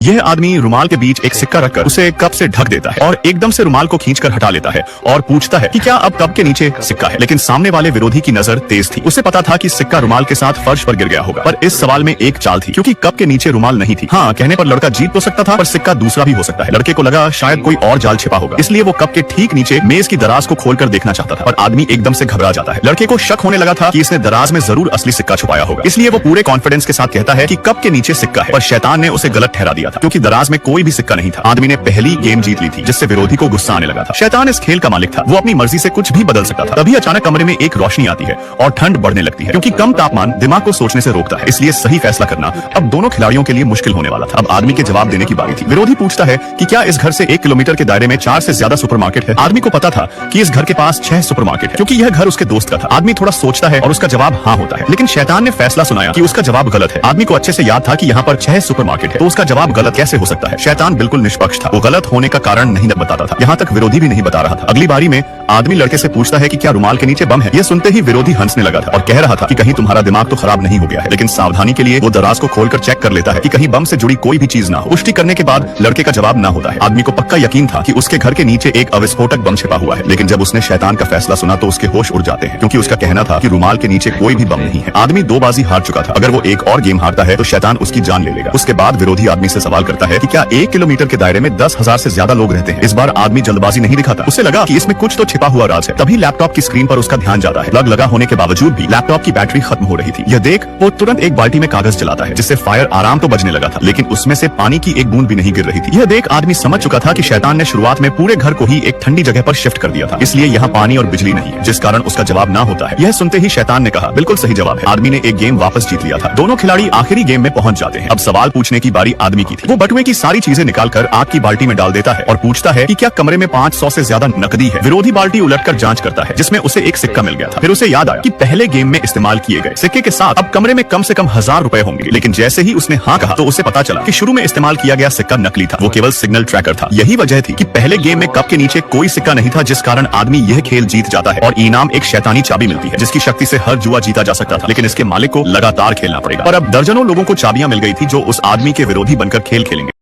यह आदमी रुमाल के बीच एक सिक्का रखकर उसे कप से ढक देता है और एकदम से रुमाल को खींचकर हटा लेता है और पूछता है कि क्या अब कप के नीचे सिक्का है। लेकिन सामने वाले विरोधी की नजर तेज थी, उसे पता था कि सिक्का रुमाल के साथ फर्श पर गिर गया होगा। पर इस सवाल में एक चाल थी, क्योंकि कप के नीचे रुमाल नहीं थी। हाँ, कहने पर लड़का जीत तो सकता था, पर सिक्का दूसरा भी हो सकता है। लड़के को लगा शायद कोई और जाल छिपा होगा, इसलिए वो कप के ठीक नीचे मेज की दराज को खोलकर देखना चाहता था। पर आदमी एकदम से घबरा जाता है। लड़के को शक होने लगा था कि इसने दराज में जरूर असली सिक्का छुपाया होगा, इसलिए वो पूरे कॉन्फिडेंस के साथ कहता है कि कप के नीचे सिक्का है। पर शैतान ने उसे गलत ठहरा दिया था, क्योंकि दराज में कोई भी सिक्का नहीं था। आदमी ने पहली गेम जीत ली थी, जिससे विरोधी को गुस्सा आने लगा था। शैतान इस खेल का मालिक था, वो अपनी मर्जी से कुछ भी बदल सकता था। तभी अचानक कमरे में एक रोशनी आती है और ठंड बढ़ने लगती है, क्योंकि कम तापमान दिमाग को सोचने से रोकता है। इसलिए सही फैसला करना अब दोनों खिलाड़ियों के लिए मुश्किल होने वाला था। अब आदमी के जवाब देने की बारी थी। विरोधी पूछता है कि क्या इस घर से 1 किलोमीटर के दायरे में 4 से ज्यादा सुपरमार्केट है। आदमी को पता था कि इस घर के पास 6 सुपरमार्केट है, क्योंकि यह घर उसके दोस्त का था। आदमी थोड़ा सोचता है और उसका जवाब हाँ होता है, लेकिन शैतान ने फैसला सुनाया कि उसका जवाब गलत है। आदमी को अच्छे से याद था कि यहाँ पर 6 सुपरमार्केट है, तो उसका जवाब गलत कैसे हो सकता है। शैतान बिल्कुल निष्पक्ष था, वो गलत होने का कारण नहीं बताता था। यहाँ तक विरोधी भी नहीं बता रहा था। अगली बारी में आदमी लड़के से पूछता है कि क्या रुमाल के नीचे बम है। यह सुनते ही विरोधी हंसने लगा था और कह रहा था कि कहीं तुम्हारा दिमाग तो खराब नहीं हो गया है। लेकिन सावधानी के लिए वो दराज को खोलकर चेक कर लेता है कि कहीं बम से जुड़ी कोई भी चीज ना हो। पुष्टि करने के बाद लड़के का जवाब ना होता है। आदमी को पक्का यकीन था कि उसके घर के नीचे एक अविस्फोटक बम छिपा हुआ है। लेकिन जब उसने शैतान का फैसला सुना तो उसके होश उड़ जाते हैं, क्योंकि उसका कहना था कि रुमाल के नीचे कोई भी बम नहीं है। आदमी 2 बाजी हार चुका था। अगर वो एक और गेम हारता है तो शैतान उसकी जान ले लेगा। उसके बाद विरोधी आदमी से सवाल करता है कि क्या 1 किलोमीटर के दायरे में 10,000 से ज्यादा लोग रहते हैं। इस बार आदमी जल्दबाजी नहीं दिखाता। उसे लगा कि इसमें कुछ तो छिपा हुआ राज है। तभी लैपटॉप की स्क्रीन पर उसका ध्यान जाता है। प्लग लगा होने के बावजूद भी लैपटॉप की बैटरी खत्म हो रही थी। यह देख वो तुरंत एक बाल्टी में कागज जलाता है, जिससे फायर आराम तो बजने लगा था, लेकिन उसमें से पानी की एक बूंद भी नहीं गिर रही थी। यह देख आदमी समझ चुका था कि शैतान ने शुरुआत में पूरे घर को ही एक ठंडी जगह पर शिफ्ट कर दिया था, इसलिए यहाँ पानी और बिजली नहीं है, जिस कारण उसका जवाब ना होता है। यह सुनते ही शैतान ने कहा, बिल्कुल सही जवाब है। आदमी ने एक गेम वापस जीत लिया था। दोनों खिलाड़ी आखिरी गेम में पहुंच जाते हैं। अब सवाल पूछने की बारी आदमी की थी। वो बटुए की सारी चीजें निकालकर आग की बाल्टी में डाल देता है और पूछता है कि क्या कमरे में 500 से ज्यादा नकदी है। विरोधी बाल्टी उलटकर जांच करता है, जिसमें उसे एक सिक्का मिल गया था। फिर उसे याद आया कि पहले गेम में इस्तेमाल किए गए सिक्के के साथ अब कमरे में कम से कम 1000 रुपए होंगे। लेकिन जैसे ही उसने हाँ कहा तो उसे पता चला कि शुरू में इस्तेमाल किया गया सिक्का नकली था, वो केवल सिग्नल ट्रैकर था। यही वजह थी कि पहले गेम में कप के नीचे कोई सिक्का नहीं था, जिस कारण आदमी यह खेल जीत जाता है और इनाम एक शैतानी चाबी मिलती है, जिसकी शक्ति से हर जुआ जीता जा सकता था। लेकिन इसके मालिक को लगातार खेलना पड़ेगा। पर अब दर्जनों लोगों को चाबियां मिल गई थी, जो उस आदमी के विरोधी बनकर खेल खेलेंगे।